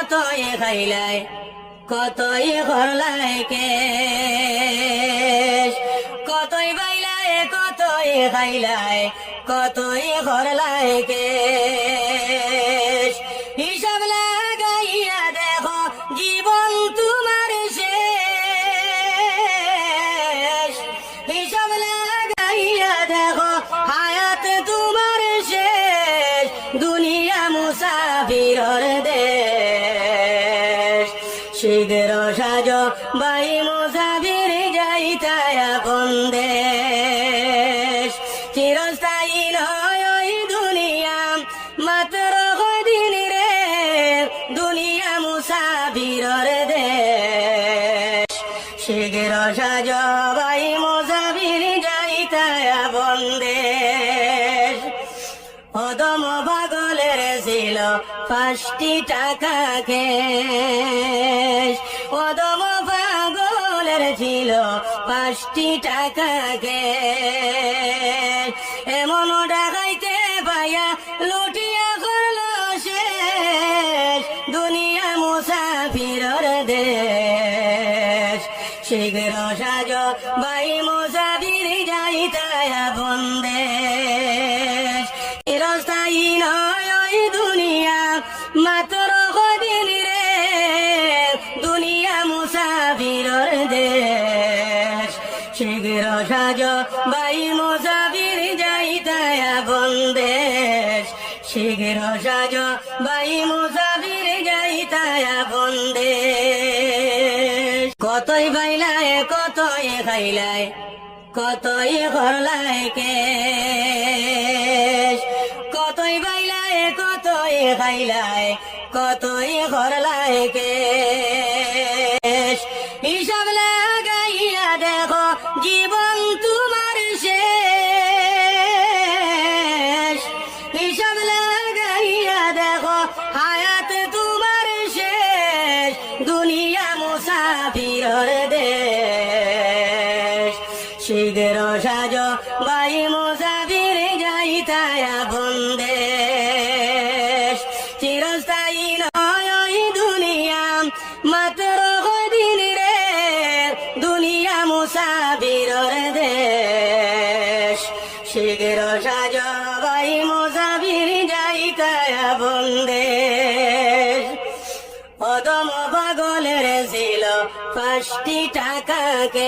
কতই খাইলাই কতই করলাই কেশ, কতই বাইলাই কতই খাইলাই কতই করলাই কেশ। হিসাব লাগাইয়া দেখো জীবন তোমার শেষ, হিসাব লাগাইয়া দেখো হায়াত তোমার শেষ। দুনিয়া মুসাফিরর দেশ, শীঘ্র সাজ বাই মুসাফির যাইতায় আপন দেশ। চিরস্থায়ী নয় ওই দুনিয়া মাত্র কদিন রে, দুনিয়া মুসাফিরর দেশ। শীঘ্র সাজ বাই মুসাফির যাইতায় আপন দেশ। অদম পাগলের ছিল 5টি টাকা কেশ, অদম পাগলের ছিল 5টি টাকা কেশ। এমন ডাকাইতে পাইয়া লুটিয়া করল শেষ, দুনিয়া মুসাফিরর দেশ। শীঘ্র সাজ বাই মুসাফির যাইতায় আপন দেশ। চিরস্থায়ী নয় ওই দুনিয়া মাত্র কদিন রে, দুনিয়া মুসাফিরর দেশ। শীঘ্র সাজ বাই মুসাফির যাইতায় আপন দেশ। শীঘ্র সাজ বাই মুসাফির যাইতায় আপন দেশ। কতই বাইলাই কতই খাইলাই কতই করলাই কেশ, কতই বাইলাই কতই খাইলাই কতই করলাই কেশ। হিসাব লাগাইয়া দেখো জীবন তোমার শেষ, হিসাব লাগাইয়া দেখো হায়াত তোমার শেষ। দুনিয়া মুসাফিরর দেশ, শীঘ্র সাজ বাই মুসাফির যাইতায় আপন দেশ। চিরস্থায়ী নয় ওই দুনিয়া মাত্র কদিন রে, দুনিয়া মুসাফিরর দেশ। শীঘ্র সাজ বাই মুসাফির যাইতায় আপন দেশ। অদম পাগলের ছিল 5টি টাকা কে